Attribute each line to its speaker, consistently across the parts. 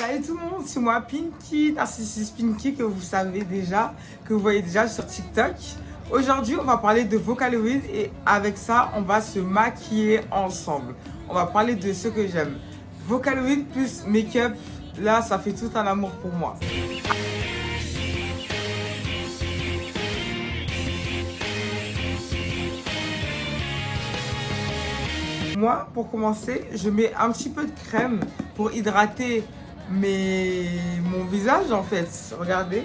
Speaker 1: Salut tout le monde, c'est moi Pinky, Narcissus Pinky que vous savez déjà, que vous voyez déjà sur TikTok. Aujourd'hui, on va parler de Vocaloid et avec ça, on va se maquiller ensemble. On va parler de ce que j'aime. Vocaloid plus make-up, là, ça fait tout un amour pour moi. Moi, pour commencer, je mets un petit peu de crème pour hydrater mon visage en fait. Regardez.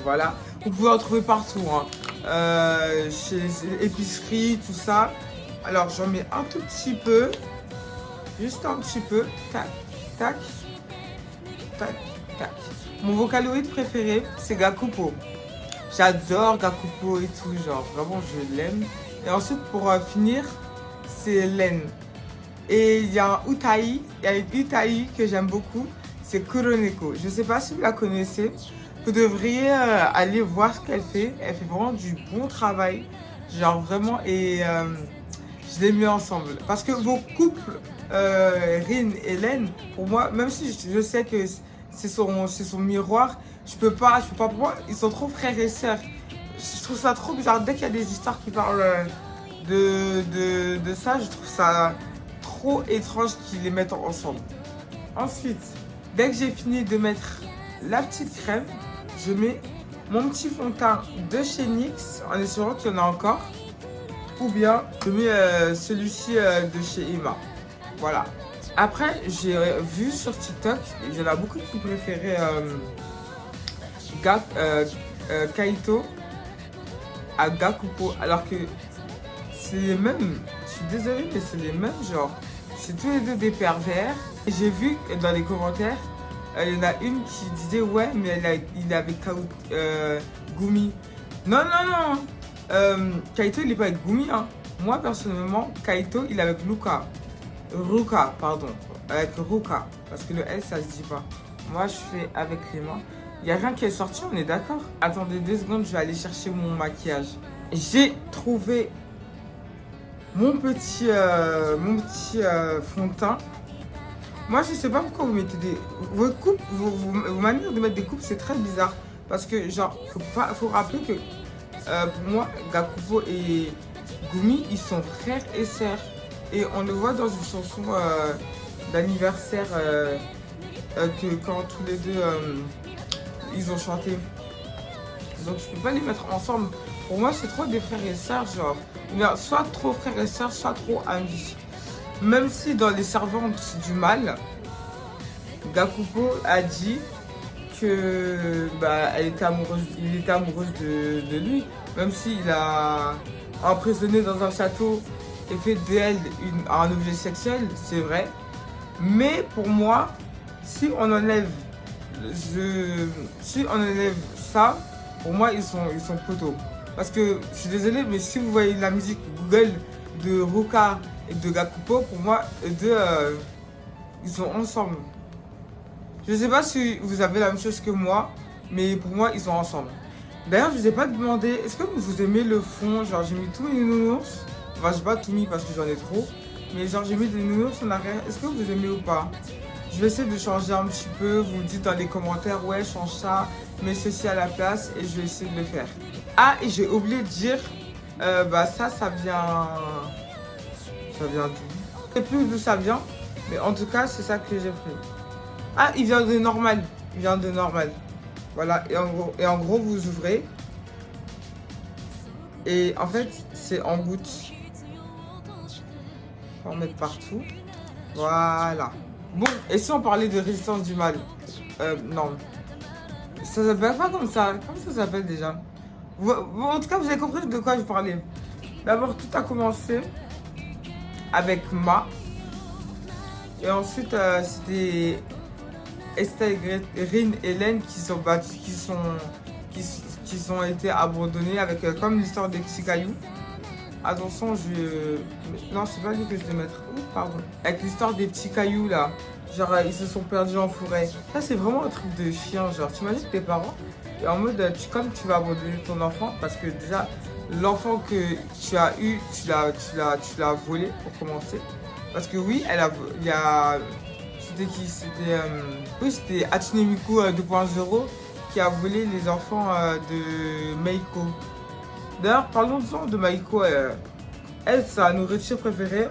Speaker 1: Voilà. Vous pouvez en trouver partout. Chez l'épicerie, tout ça. Alors, j'en mets un tout petit peu. Juste un petit peu. Tac, tac, tac, tac. Mon Vocaloid préféré, c'est Gakupo. J'adore Gakupo et tout. Genre, vraiment, je l'aime. Et ensuite, pour finir, c'est Laine. Et il y a un Utai, il y a une Utai que j'aime beaucoup, c'est Kuroneko. Je ne sais pas si vous la connaissez, vous devriez aller voir ce qu'elle fait. Elle fait vraiment du bon travail, genre vraiment, et je les mets ensemble. Parce que vos couples, Rin et Laine, pour moi, même si je sais que c'est son miroir, je peux pas, pour moi, ils sont trop frères et sœurs. Je trouve ça trop bizarre, dès qu'il y a des histoires qui parlent de ça, je trouve ça trop étrange qu'ils les mettent ensemble. Ensuite, dès que j'ai fini de mettre la petite crème, je mets mon petit fond de teint de chez NYX en espérant qu'il y en a encore. Ou bien je mets celui-ci de chez Emma. Voilà. Après, j'ai vu sur TikTok, il y en a beaucoup qui préféraient Kaito à Gakupo, alors que c'est les mêmes. Je suis désolée, mais c'est les mêmes genres. C'est tous les deux des pervers. Et j'ai vu que dans les commentaires, il y en a une qui disait ouais, mais il est avec Gumi. Non, non, non. Kaito, il n'est pas avec Gumi. Hein. Moi, personnellement, Kaito, il est avec Luca. Ruka, pardon. Avec Ruka. Parce que le L, ça se dit pas. Moi, je fais avec les mains. Il n'y a rien qui est sorti, on est d'accord? Attendez 2 secondes, je vais aller chercher mon maquillage. J'ai trouvé mon petit fond de teint. Moi, je sais pas pourquoi vous mettez des... Votre coupe, vos manières de mettre des coupes, c'est très bizarre. Parce que, genre, faut rappeler que pour moi, Gakupo et Gumi, ils sont frères et sœurs. Et on le voit dans une chanson d'anniversaire que quand tous les deux, ils ont chanté. Donc, je peux pas les mettre ensemble. Pour moi, c'est trop des frères et sœurs, genre. Soit trop frères et sœurs, soit trop amis. Même si dans Les Servantes du Mal, Gakupo a dit que il était amoureux de lui. Même s'il a emprisonné dans un château et fait d'elle un objet sexuel, c'est vrai. Mais pour moi, si on enlève ça, pour moi, ils sont poteaux. Parce que, je suis désolée, mais si vous voyez la musique Google de Ruka et de Gakupo, pour moi, eux deux, ils sont ensemble. Je ne sais pas si vous avez la même chose que moi, mais pour moi, ils sont ensemble. D'ailleurs, je ne vous ai pas demandé, est-ce que vous aimez le fond? Genre, j'ai mis tous mes nounours. Enfin, j'ai pas tout mis parce que j'en ai trop. Mais genre, j'ai mis des nounours en arrière. Est-ce que vous aimez ou pas? Je vais essayer de changer un petit peu. Vous me dites dans les commentaires, ouais, change ça, mets ceci à la place et je vais essayer de le faire. Ah, et j'ai oublié de dire, ça vient... Ça vient d'où? Je sais plus d'où ça vient, mais en tout cas, c'est ça que j'ai pris. Ah, il vient de Normal. Il vient de Normal. Voilà, et en gros, vous ouvrez. Et en fait, c'est en gouttes. On va en mettre partout. Voilà. Bon, et si on parlait de résistance du mal? Non. Ça s'appelle pas comme ça. Comment ça s'appelle déjà? En tout cas, vous avez compris de quoi je parlais. D'abord, tout a commencé avec Ma. Et ensuite, c'était Estelle, Rin et Laine qui sont battus, qui ont été abandonnés avec comme l'histoire des petits cailloux. Attention, non, c'est pas lui que je vais mettre. Oh, pardon. Avec l'histoire des petits cailloux là. Genre, ils se sont perdus en forêt. Ça, c'est vraiment un truc de chien. Genre, tu imagines tes parents, et en mode, comme tu vas abandonner ton enfant, parce que déjà, l'enfant que tu as eu, tu l'as volé pour commencer. Parce que oui, C'était qui? C'était oui, c'était Hatsune Miku 2.0 qui a volé les enfants de Meiko. D'ailleurs, parlons-en de Meiko. Elle, sa nourriture préférée,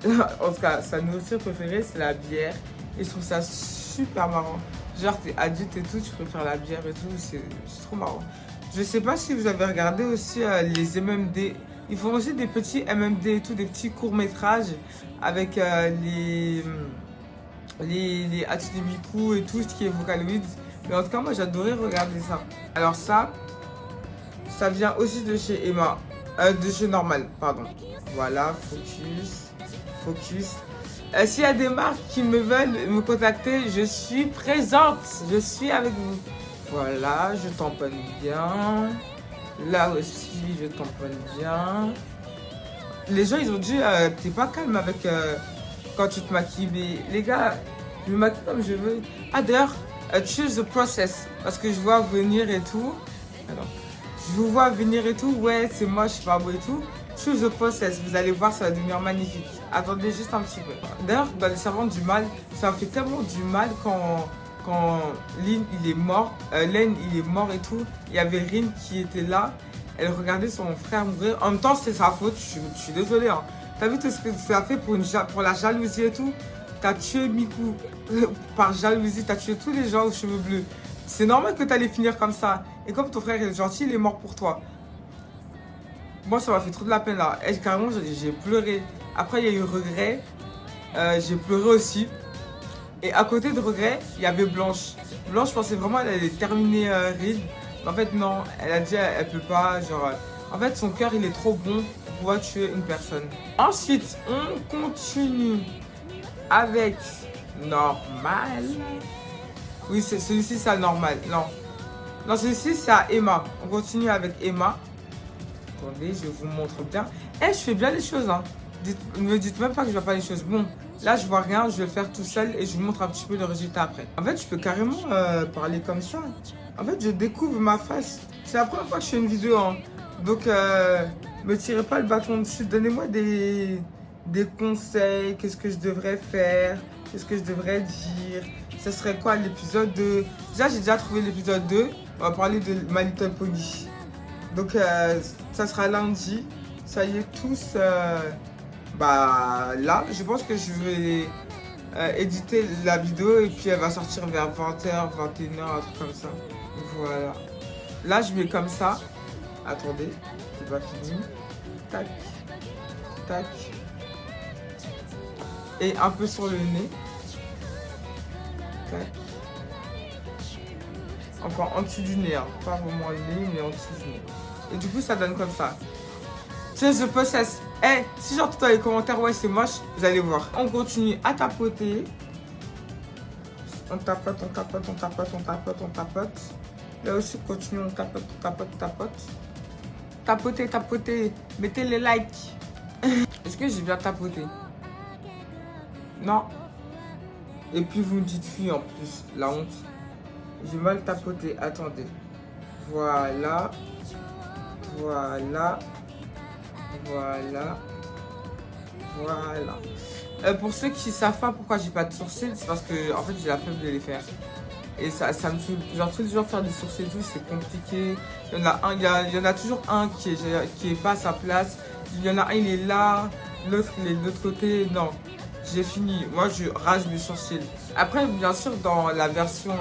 Speaker 1: en tout cas, sa nourriture préférée, c'est la bière. Et je trouve ça super marrant. Genre, t'es adulte et tout, tu préfères la bière et tout, c'est trop marrant. Je sais pas si vous avez regardé aussi les MMD. Ils font aussi des petits MMD et tout, des petits courts-métrages avec les Hatsune Miku et tout ce qui est Vocaloid. Mais en tout cas, moi, j'adorais regarder ça. Alors ça vient aussi de chez Emma. De chez Normal, pardon. Voilà, focus. S'il y a des marques qui me veulent me contacter, je suis présente. Je suis avec vous. Voilà, je tamponne bien. Là aussi, je tamponne bien. Les gens, ils ont dit, t'es pas calme avec quand tu te maquilles. Mais les gars, je me maquille comme je veux. Ah, d'ailleurs, choose the process. Parce que je vois venir et tout. Alors, je vous vois venir et tout. Ouais, c'est moi, je suis pas beau et tout. Choose the process. Vous allez voir, ça va devenir magnifique. Attendez juste un petit peu. D'ailleurs, dans les servantes du mal, ça me fait tellement du mal quand Lin il est mort, Len il est mort et tout. Il y avait Rin qui était là. Elle regardait son frère mourir. En même temps, c'est sa faute. Je suis désolée. Hein. T'as vu tout ce que ça a fait pour la jalousie et tout? T'as tué Miku par jalousie. T'as tué tous les gens aux cheveux bleus. C'est normal que t'allais finir comme ça. Et comme ton frère est gentil, il est mort pour toi. Moi, ça m'a fait trop de la peine là. Et carrément, j'ai pleuré. Après, il y a eu regret. J'ai pleuré aussi. Et à côté de regret, il y avait Blanche. Blanche, je pensais vraiment qu'elle allait terminer Reed. Mais en fait, non. Elle a dit elle peut pas. Genre, en fait, son cœur, il est trop bon pour pouvoir tuer une personne. Ensuite, on continue avec Normal. Oui, celui-ci, c'est Normal. Non, celui-ci, c'est à Emma. On continue avec Emma. Attendez, je vous montre bien. Je fais bien les choses, hein. Ne me dites même pas que je vois pas les choses. Bon, là, je vois rien. Je vais le faire tout seul et je vous montre un petit peu le résultat après. En fait, je peux carrément parler comme ça. En fait, je découvre ma face. C'est la première fois que je fais une vidéo, hein. Donc, me tirez pas le bâton dessus. Donnez-moi des conseils. Qu'est-ce que je devrais faire? Qu'est-ce que je devrais dire? Ce serait quoi l'épisode 2? Déjà, j'ai déjà trouvé l'épisode 2. On va parler de My Little Pony. Donc, ça sera lundi. Ça y est, tous... là, je pense que je vais éditer la vidéo et puis elle va sortir vers 20h, 21h, un truc comme ça. Voilà. Là, je mets comme ça. Attendez, c'est pas fini. Tac, tac. Et un peu sur le nez. Tac. Enfin, en dessous du nez, hein. Pas vraiment le nez, mais en dessous du nez. Et du coup, ça donne comme ça. Choose the process. Si j'entends dans les commentaires, ouais, c'est moche, vous allez voir. On continue à tapoter. On tapote, on tapote, on tapote, on tapote, on tapote. Là aussi, continue, on tapote, on tapote, on tapote. Tapotez, tapotez. Mettez les likes. Est-ce que j'ai bien tapoté? Non. Et puis, vous me dites fille en plus. La honte. J'ai mal tapoté. Attendez. Voilà. Voilà. Voilà. Voilà. Pour ceux qui ne savent pas pourquoi j'ai pas de sourcils, c'est parce que en fait j'ai la flemme de les faire. Et ça me saoule. Genre tous les jours faire des sourcils et tout, c'est compliqué. Il y en a un, il y en a toujours un qui est pas à sa place. Il y en a un, il est là, l'autre il est de l'autre côté. Non, j'ai fini. Moi je rase mes sourcils. Après bien sûr dans la version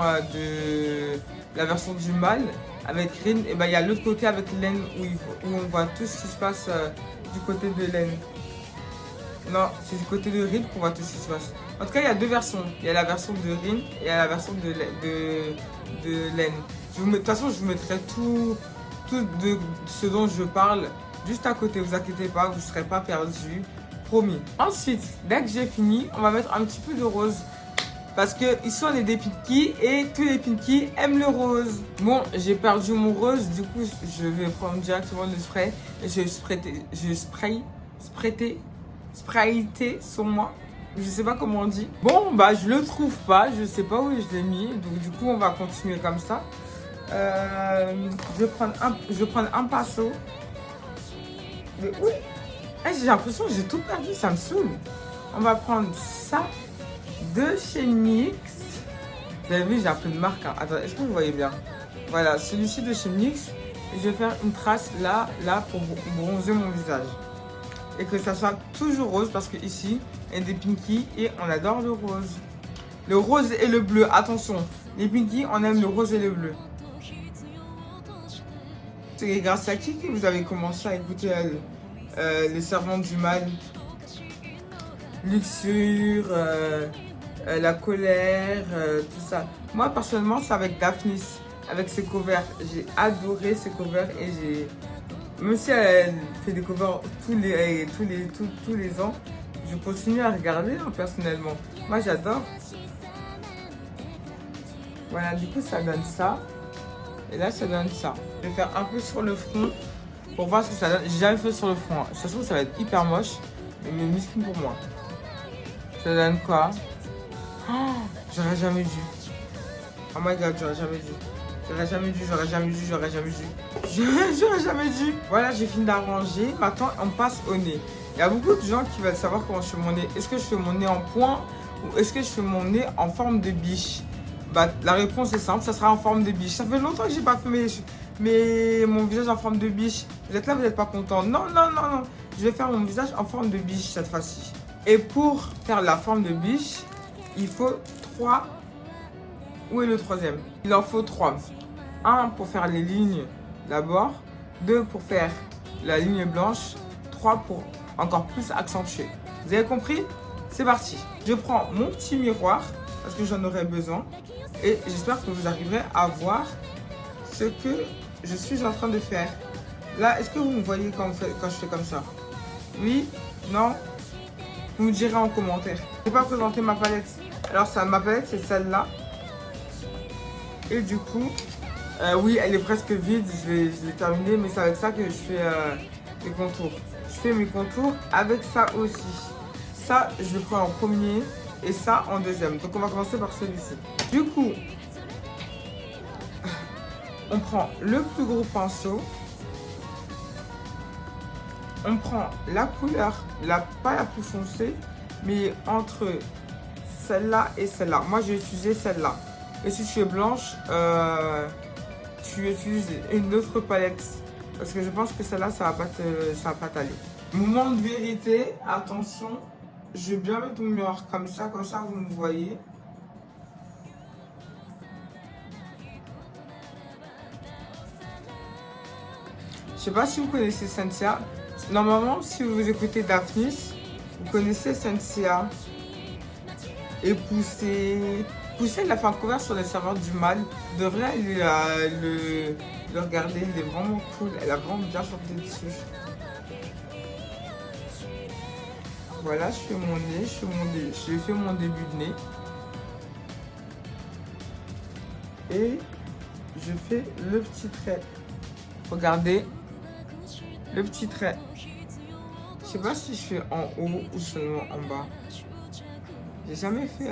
Speaker 1: du mal avec Rin, et ben il y a l'autre côté avec Len où on voit tout ce qui se passe du côté de Len. Non, c'est du côté de Rin qu'on voit tout ce qui se passe. En tout cas, il y a deux versions. Il y a la version de Rin et il y a la version de Len. De toute façon, je vous mettrai tout de ce dont je parle juste à côté. Vous inquiétez pas, vous ne serez pas perdus. Promis. Ensuite, dès que j'ai fini, on va mettre un petit peu de rose. Parce que ici on est des Pinky et tous les Pinky aiment le rose. Bon, j'ai perdu mon rose, du coup je vais prendre directement le spray et je vais sprayter sur moi. Je sais pas comment on dit. Bon, bah je le trouve pas, je sais pas où je l'ai mis. Donc du coup on va continuer comme ça. Je vais prendre un pinceau. Mais oui, j'ai l'impression que j'ai tout perdu, ça me saoule. On va prendre ça. de chez NYX. Vous avez vu, j'ai un peu de marque. Hein. Attends, est-ce que vous voyez bien? Voilà, celui-ci de chez NYX. Je vais faire une trace là pour bronzer mon visage. Et que ça soit toujours rose parce que ici, il y a des pinky et on adore le rose. Le rose et le bleu, attention. Les pinky, on aime le rose et le bleu. C'est grâce à qui que vous avez commencé à écouter les servantes du mal? Luxure, la colère, tout ça. Moi, personnellement, c'est avec Daphnis, avec ses covers. J'ai adoré ses covers et j'ai... Même si elle fait des covers tous les ans, je continue à regarder hein, personnellement. Moi, j'adore. Voilà, du coup, ça donne ça. Et là, ça donne ça. Je vais faire un peu sur le front pour voir ce que ça donne. J'ai jamais fait sur le front. Hein. Ça se trouve, ça va être hyper moche. Mais muscles pour moi. Ça donne quoi? Oh, j'aurais jamais dû. Oh my god, j'aurais jamais dû. J'aurais jamais dû, j'aurais jamais dû, j'aurais jamais dû. J'aurais jamais dû. Voilà, j'ai fini d'arranger. Maintenant, on passe au nez. Il y a beaucoup de gens qui veulent savoir comment je fais mon nez. Est-ce que je fais mon nez en point ou est-ce que je fais mon nez en forme de biche? Bah, la réponse est simple, ça sera en forme de biche. Ça fait longtemps que j'ai pas fait mon visage en forme de biche. Vous êtes là, vous n'êtes pas content. Non, non, non, non. Je vais faire mon visage en forme de biche cette fois-ci. Et pour faire la forme de biche, il faut 3. Où est le troisième? Il en faut 3. 1 pour faire les lignes d'abord. 2 pour faire la ligne blanche. 3 pour encore plus accentuer. Vous avez compris? C'est parti. Je prends mon petit miroir parce que j'en aurai besoin. Et j'espère que vous arriverez à voir ce que je suis en train de faire. Là, est-ce que vous me voyez quand je fais comme ça? Oui? Non? Vous me direz en commentaire. Je n'ai pas présenté ma palette. Alors, ma palette, c'est celle-là. Et du coup, oui, elle est presque vide. Je l'ai terminée, mais c'est avec ça que je fais les contours. Je fais mes contours avec ça aussi. Ça, je le prends en premier. Et ça en deuxième. Donc on va commencer par celui-ci. Du coup, on prend le plus gros pinceau. On prend la couleur, pas la plus foncée, mais entre celle-là et celle-là. Moi, j'ai utilisé celle-là. Et si tu es blanche, tu utilises une autre palette. Parce que je pense que celle-là, ça va pas t'aller. Moment de vérité, attention. Je vais bien mettre mon miroir comme ça vous me voyez. Je sais pas si vous connaissez Sensia. Normalement, si vous écoutez Daphnis, vous connaissez Sensia. Et Poussé, il a fait un cover sur les serveurs du mal. Vous devrez aller le regarder, il est vraiment cool. Elle a vraiment bien chanté dessus. Voilà, je fais mon nez, je fais mon début de nez. Et je fais le petit trait. Regardez, le petit trait. Je sais pas si je fais en haut ou seulement en bas. J'ai jamais fait...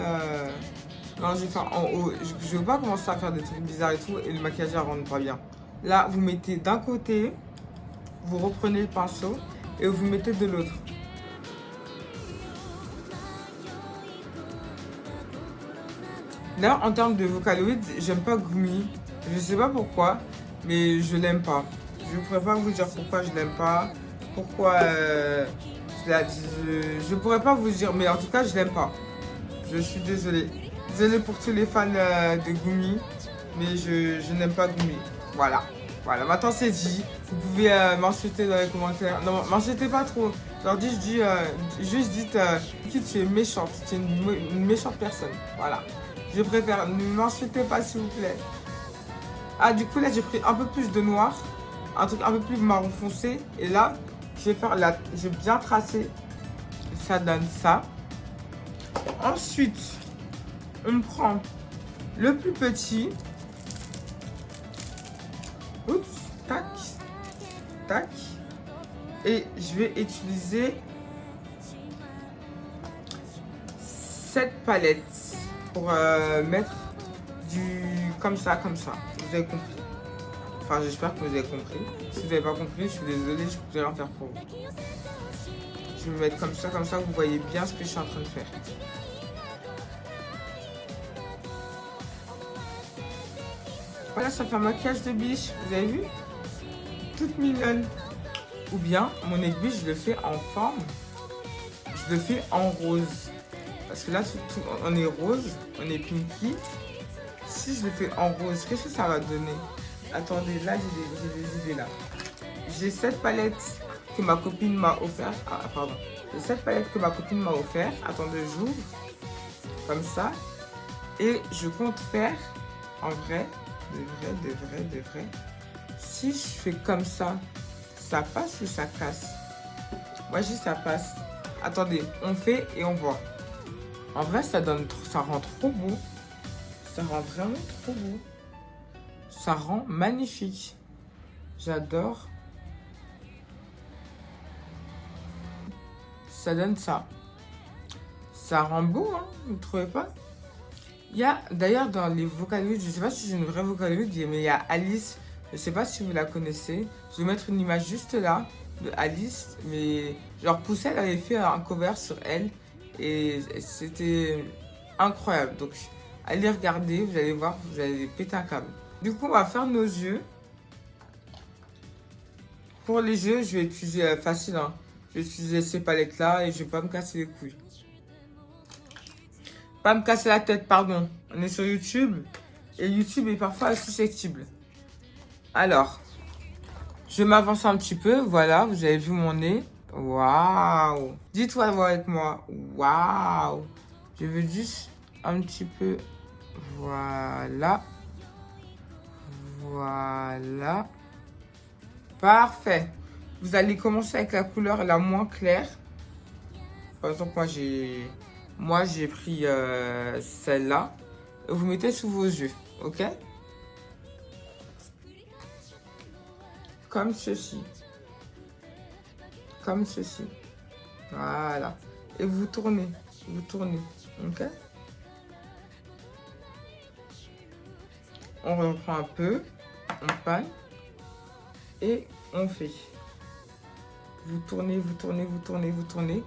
Speaker 1: Non, je vais faire en haut. Je veux pas commencer à faire des trucs bizarres et tout. Et le maquillage, ne rentre pas bien. Là, vous mettez d'un côté, vous reprenez le pinceau et vous mettez de l'autre. Là, en termes de Vocaloid, j'aime pas Gumi. Je sais pas pourquoi, mais je l'aime pas. Je ne pourrais pas vous dire pourquoi je l'aime pas. Pourquoi je pourrais pas vous dire, mais en tout cas, je l'aime pas. Je suis désolée. Désolée pour tous les fans de Gumi, mais je n'aime pas Gumi. Voilà. Voilà, maintenant c'est dit. Vous pouvez m'insulter dans les commentaires. Non, m'insultez pas trop. Alors juste dites que tu es méchante. Tu es une méchante personne. Voilà. Je préfère, ne m'insultez pas s'il vous plaît. Ah, du coup là j'ai pris un peu plus de noir. Un truc un peu plus marron foncé. Et là, je vais bien tracer. Ça donne ça. Ensuite, on prend le plus petit. Oups, tac, tac. Et je vais utiliser cette palette pour mettre du comme ça. Vous avez compris. Enfin, j'espère que vous avez compris. Si vous n'avez pas compris, je suis désolée, je ne peux rien faire pour vous. Je vais me mettre comme ça, vous voyez bien ce que je suis en train de faire. Voilà, ça fait un maquillage de biche. Vous avez vu? Toute mignonne. Ou bien, mon aiguille, je le fais en forme. Je le fais en rose. Parce que là, on est rose, on est pinky. Si je le fais en rose, qu'est-ce que ça va donner? Attendez, là, j'ai des idées là. J'ai cette palette que ma copine m'a offert. Ah, pardon. J'ai cette palette que ma copine m'a offert. Attendez, j'ouvre. Comme ça. Et je compte faire, en vrai, de vrai. Si je fais comme ça passe ou ça casse? Moi, je dis ça passe. Attendez, on fait et on voit. En vrai, ça rend trop beau. Ça rend vraiment trop beau. Ça rend magnifique. J'adore. Ça donne ça. Ça rend beau, hein, vous ne trouvez pas? Il y a d'ailleurs dans les Vocaloid, je ne sais pas si c'est une vraie Vocaloid, mais il y a Alice. Je ne sais pas si vous la connaissez. Je vais mettre une image juste là de Alice. Mais genre Pousselle avait fait un cover sur elle. Et c'était incroyable. Donc allez regarder, vous allez voir, vous allez péter un câble. Du coup, on va faire nos yeux. Pour les yeux, je vais utiliser facile. Hein. Je vais utiliser ces palettes là et je ne vais pas me casser les couilles. Pas me casser la tête, pardon. On est sur YouTube. Et YouTube est parfois susceptible. Alors, je m'avance un petit peu. Voilà, vous avez vu mon nez. Waouh. Dites-moi avec moi. Waouh. Je veux juste un petit peu. Voilà. Voilà. Parfait. Vous allez commencer avec la couleur la moins claire. Par exemple, moi j'ai pris celle-là. Vous mettez sous vos yeux, ok? Comme ceci. Comme ceci. Voilà. Et vous tournez, ok? On reprend un peu, on panne et on fait. Vous tournez, vous tournez, vous tournez, vous tournez.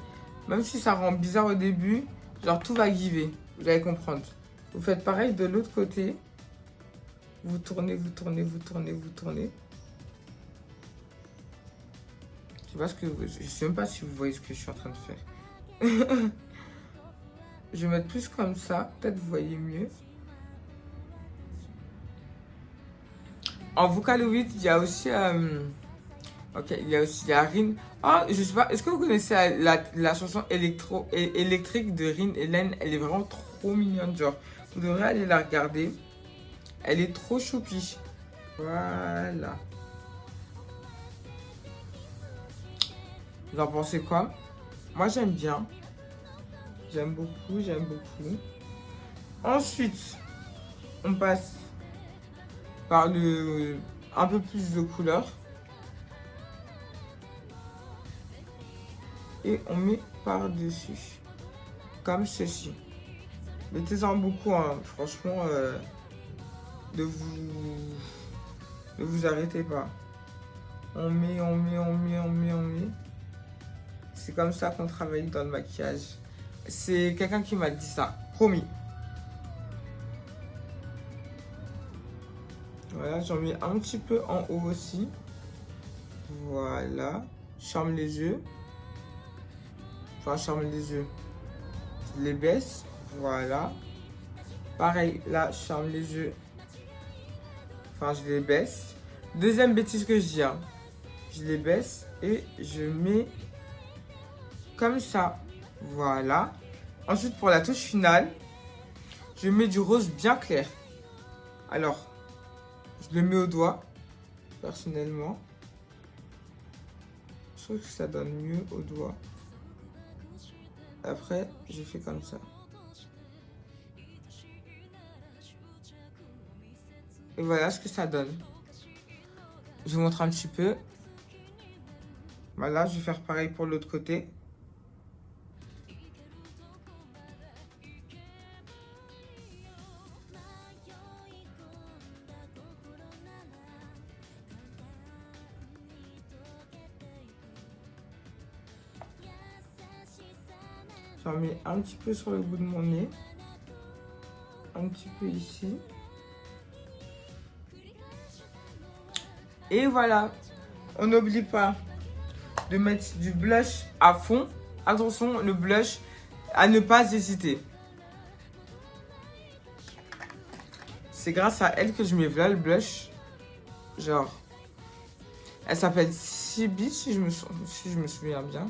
Speaker 1: Même si ça rend bizarre au début, genre tout va giver, vous allez comprendre. Vous faites pareil de l'autre côté. Vous tournez, vous tournez, vous tournez, vous tournez. Je sais même pas si vous voyez ce que je suis en train de faire. Je vais mettre plus comme ça, peut-être vous voyez mieux. En Vocaloid, il y a aussi... ok, il y a Rin. Ah, je sais pas, est-ce que vous connaissez la chanson électrique de Rin Hélène? Elle est vraiment trop mignonne, genre. Vous devrez aller la regarder. Elle est trop choupie. Voilà. Vous en pensez quoi? Moi, j'aime bien. J'aime beaucoup, j'aime beaucoup. Ensuite, on passe par un peu plus de couleur. Et on met par-dessus. Comme ceci. Mettez-en beaucoup, hein. Franchement, ne vous arrêtez pas. On met. C'est comme ça qu'on travaille dans le maquillage. C'est quelqu'un qui m'a dit ça. Promis. Voilà, j'en mets un petit peu en haut aussi. Voilà. Je ferme les yeux. Enfin, je ferme les yeux. Je les baisse. Voilà. Pareil, là, je ferme les yeux. Enfin, je les baisse. Deuxième bêtise que je dis. Hein. Je les baisse et je mets comme ça. Voilà. Ensuite, pour la touche finale, je mets du rose bien clair. Alors, je le mets au doigt, personnellement. Je trouve que ça donne mieux au doigt. Après, je fais comme ça. Et voilà ce que ça donne. Je vous montre un petit peu. Voilà, je vais faire pareil pour l'autre côté. J'en mets un petit peu sur le bout de mon nez. Un petit peu ici. Et voilà, on n'oublie pas de mettre du blush à fond. Attention, le blush, à ne pas hésiter. C'est grâce à elle que je mets là le blush. Genre, elle s'appelle Sibi si je me souviens bien.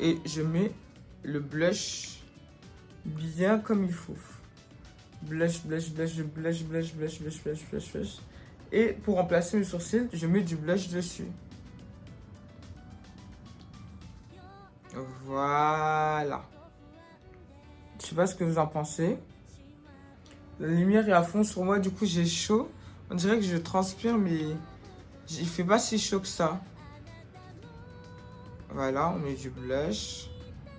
Speaker 1: Et je mets le blush bien comme il faut. Blush, blush, blush, blush, blush, blush, blush, blush, blush, blush. Et pour remplacer mes sourcils, je mets du blush dessus. Voilà. Je sais pas ce que vous en pensez. La lumière est à fond sur moi, du coup j'ai chaud. On dirait que je transpire, mais il fait pas si chaud que ça. Voilà, on met du blush.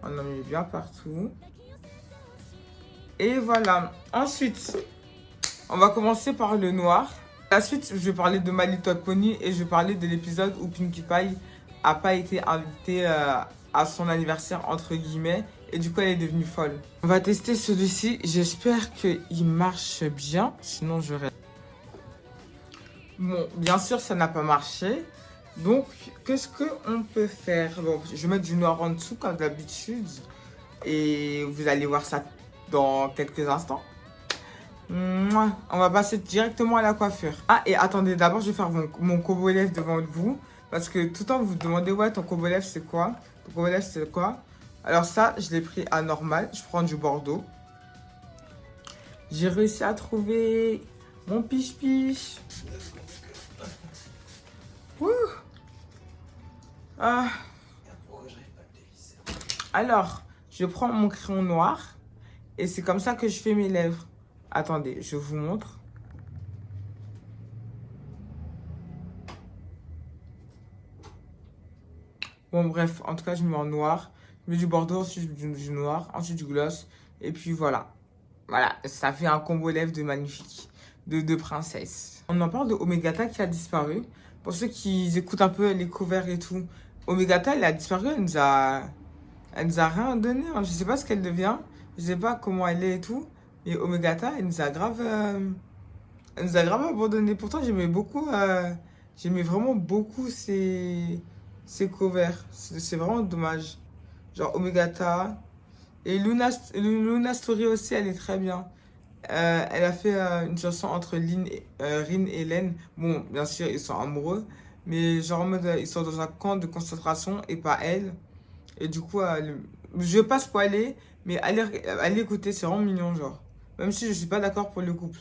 Speaker 1: On en met bien partout. Et voilà. Ensuite, on va commencer par le noir. La suite, je vais parler de My Little Pony et je vais parler de l'épisode où Pinkie Pie n'a pas été invitée à son anniversaire, entre guillemets. Et du coup, elle est devenue folle. On va tester celui-ci. J'espère qu'il marche bien. Sinon, je reste. Bon, bien sûr, ça n'a pas marché. Donc, qu'est-ce qu'on peut faire? Bon, je vais mettre du noir en dessous, comme d'habitude. Et vous allez voir ça dans quelques instants. On va passer directement à la coiffure. Ah, et attendez, d'abord, je vais faire mon combo lèvres devant vous. Parce que tout le temps, vous vous demandez, ouais, ton combo lèvres, c'est quoi? Ton combo lèvres, c'est quoi? Alors ça, je l'ai pris à normal. Je prends du Bordeaux. J'ai réussi à trouver mon piche-piche. Ouh. Ah. Alors, je prends mon crayon noir. Et c'est comme ça que je fais mes lèvres. Attendez, je vous montre. Bon, bref, en tout cas, je mets en noir. Je mets du Bordeaux, ensuite du noir, ensuite du gloss. Et puis voilà. Voilà, ça fait un combo lèvres de magnifique, de princesse. On en parle de Omegata qui a disparu. Pour ceux qui écoutent un peu les covers et tout, Omegata, elle a disparu, elle nous a rien donné. Hein. Je sais pas ce qu'elle devient, je sais pas comment elle est et tout. Et Omegata, elle nous a grave abandonné. Pourtant, j'aimais vraiment beaucoup ses covers. C'est vraiment dommage. Genre Omegata. Et Luna Story aussi, elle est très bien. Elle a fait une chanson entre Rin et Len. Bon, bien sûr, ils sont amoureux. Mais genre en mode, ils sont dans un camp de concentration et pas elle. Et du coup, je vais pas spoiler, mais allez écouter, c'est vraiment mignon, genre. Même si je suis pas d'accord pour le couple.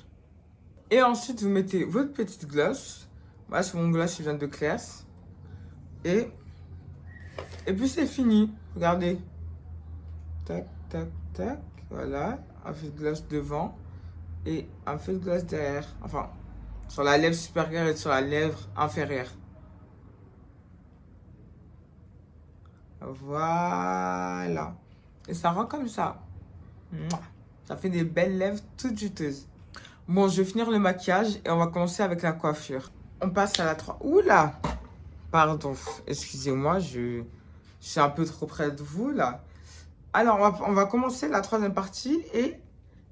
Speaker 1: Et ensuite, vous mettez votre petite gloss. Moi, c'est mon gloss qui vient de Claire's. Et puis, c'est fini. Regardez. Tac, tac, tac. Voilà. Un peu de gloss devant. Et un peu de gloss derrière. Enfin, sur la lèvre supérieure et sur la lèvre inférieure. Voilà. Et ça rend comme ça. Ça fait des belles lèvres toutes juteuses. Bon, je vais finir le maquillage et on va commencer avec la coiffure. On passe à la 3. Oula! Pardon, excusez-moi, je suis un peu trop près de vous là. Alors, on va commencer la troisième partie et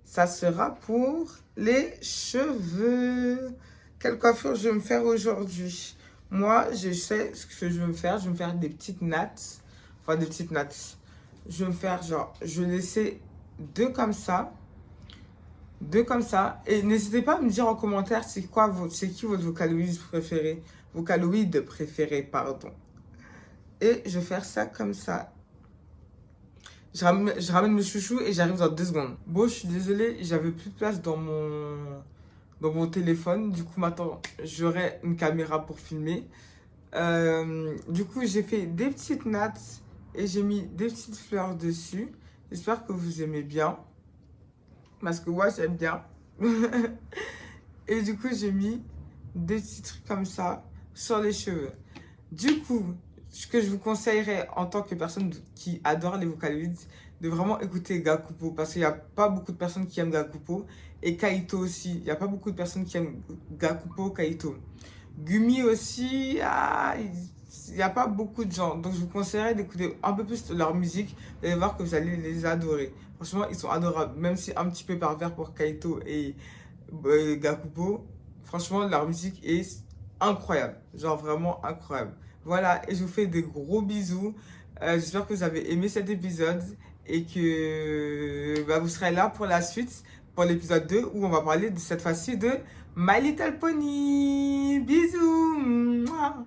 Speaker 1: ça sera pour les cheveux. Quelle coiffure je vais me faire aujourd'hui? Moi, je sais ce que je vais me faire. Je vais me faire des petites nattes. Enfin, des petites nattes. Je vais me faire genre, je vais laisser deux comme ça. Deux comme ça. Et n'hésitez pas à me dire en commentaire c'est qui votre vocaloïde préféré. Vocaloïde préféré, pardon. Et je vais faire ça comme ça. Je ramène mes chouchous et j'arrive dans 2 secondes. Bon, je suis désolée, j'avais plus de place dans mon téléphone. Du coup, maintenant, j'aurai une caméra pour filmer. Du coup, j'ai fait des petites nattes et j'ai mis des petites fleurs dessus. J'espère que vous aimez bien. Parce que moi, j'aime bien. Et du coup, j'ai mis des petits trucs comme ça sur les cheveux. Du coup, ce que je vous conseillerais en tant que personne qui adore les vocaloïdes, de vraiment écouter Gakupo. Parce qu'il n'y a pas beaucoup de personnes qui aiment Gakupo. Et Kaito aussi. Il n'y a pas beaucoup de personnes qui aiment Gakupo, Kaito. Gumi aussi, il n'y a pas beaucoup de gens. Donc, je vous conseillerais d'écouter un peu plus de leur musique. Vous allez voir que vous allez les adorer. Franchement, ils sont adorables. Même si un petit peu pervers pour Kaito et Gakupo. Franchement, leur musique est incroyable. Genre vraiment incroyable. Voilà, et je vous fais des gros bisous. J'espère que vous avez aimé cet épisode et que bah, vous serez là pour la suite, pour l'épisode 2 où on va parler de cette fois-ci de My Little Pony. Bisous. Mouah.